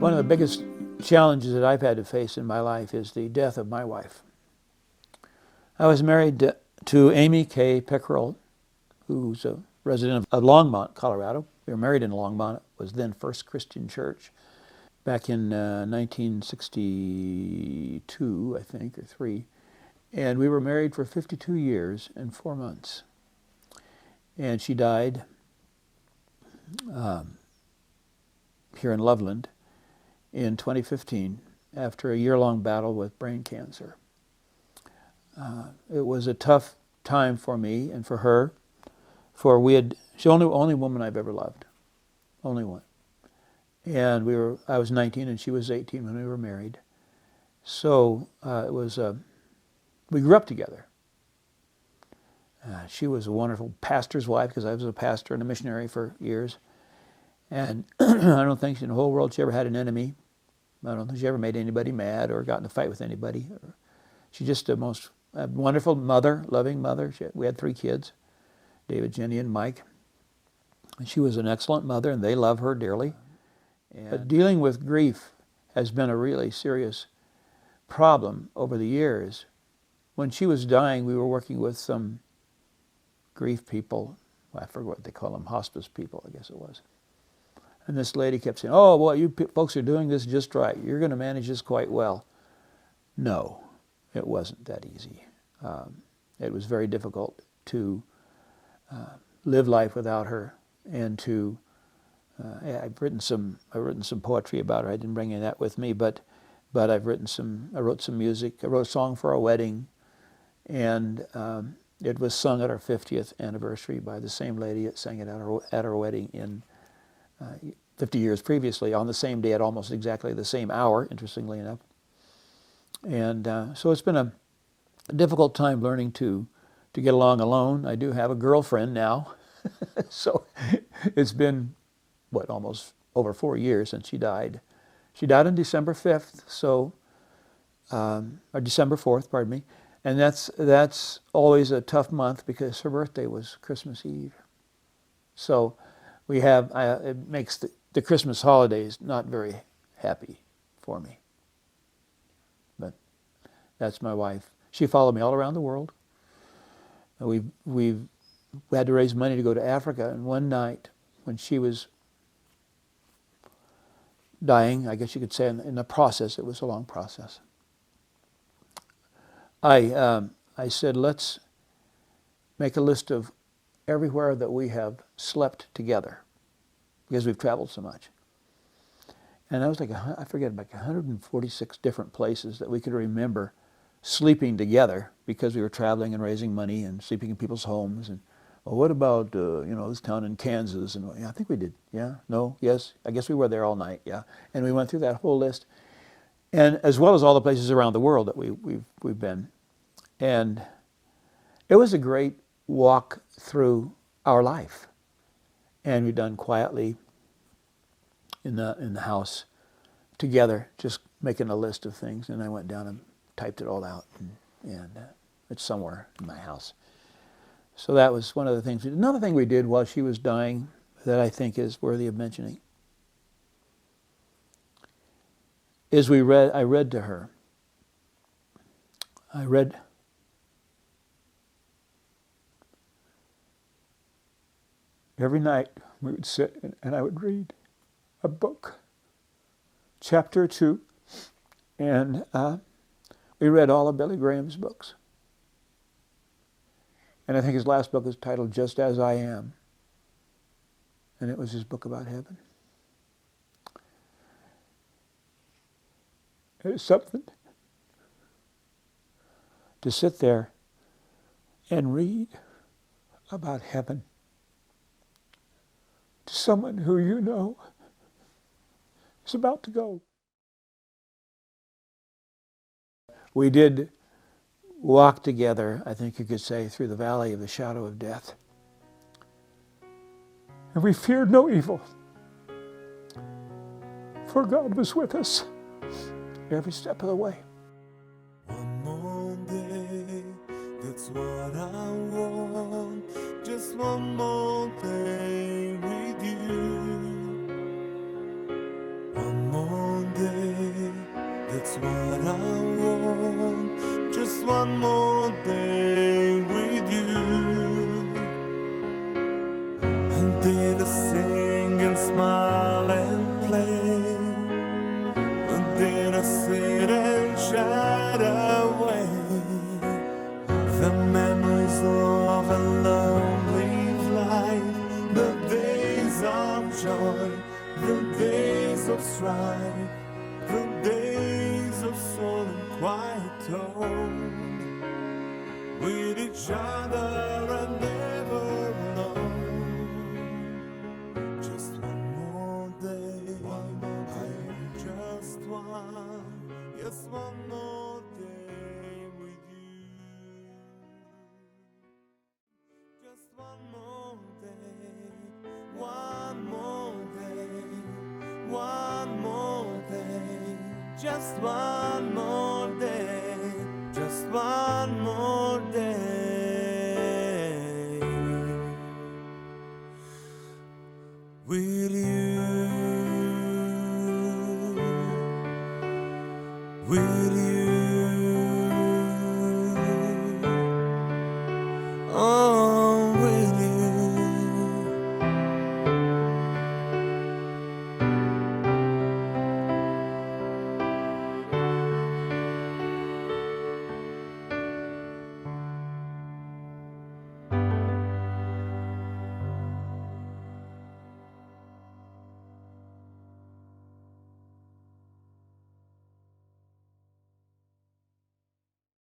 One of the biggest challenges that I've had to face in my life is the death of my wife. I was married to Amy K. Pickerell, who's a resident of Longmont, Colorado. We were married in Longmont. It was then First Christian Church back in 1962, I think, or 3. And we were married for 52 years and 4 months. And she died here in Loveland in 2015 after a year-long battle with brain cancer. It was a tough time for me and for her, for she's the only woman I've ever loved, only one. And I was 19 and she was 18 when we were married. So we grew up together. She was a wonderful pastor's wife because I was a pastor and a missionary for years. And I don't think in the whole world she ever had an enemy. I don't think she ever made anybody mad or got in a fight with anybody. She's just a most wonderful mother, loving mother. We had 3 kids, David, Jenny, and Mike. And she was an excellent mother, and they love her dearly. But dealing with grief has been a really serious problem over the years. When she was dying, we were working with some grief people. Well, I forget what they call them, hospice people, I guess it was. And this lady kept saying, "Oh, boy, you folks are doing this just right. You're going to manage this quite well." No, it wasn't that easy. It was very difficult to live life without her, and to I've written some poetry about her. I didn't bring any of that with me, but I wrote some music. I wrote a song for our wedding, and it was sung at our 50th anniversary by the same lady that sang it at our wedding in 50 years previously, on the same day at almost exactly the same hour, interestingly enough. And so it's been a difficult time learning to get along alone. I do have a girlfriend now, so it's been, almost over 4 years since she died. She died on December 5th, or December 4th, pardon me. And that's always a tough month because her birthday was Christmas Eve. So it makes the Christmas holidays not very happy for me. But that's my wife. She followed me all around the world. We had to raise money to go to Africa, and one night when she was dying, I guess you could say in the process, it was a long process, I said, let's make a list of everywhere that we have slept together, because we've traveled so much. And I was like, I forget, like 146 different places that we could remember sleeping together because we were traveling and raising money and sleeping in people's homes. And, well, what about, this town in Kansas? And yeah, I think we did. Yeah, no, yes. I guess we were there all night. Yeah. And we went through that whole list, and as well as all the places around the world that we've been. And it was a great walk through our life. And we've done quietly in the house together, just making a list of things. And I went down and typed it all out, and it's somewhere in my house. So that was one of the things. Another thing we did while she was dying that I think is worthy of mentioning is I read to her. Every night we would sit and I would read a book, chapter 2, and we read all of Billy Graham's books. And I think his last book is titled Just As I Am. And it was his book about heaven. It is something to sit there and read about heaven to someone who you know is about to go. We did walk together, I think you could say, through the valley of the shadow of death. And we feared no evil, for God was with us every step of the way. One more day, that's what I want. Just one more day with you. One more one more day with you. And did I sing and smile and play? And did I sit and chat away the memories of a lonely life, the days of joy, the days of strife, the days of soul and quiet tone, with each other and never alone. Just one more day, just one, yes, one more day with you. Just one more day, one more day, one more day, just one more day, just one more day with you.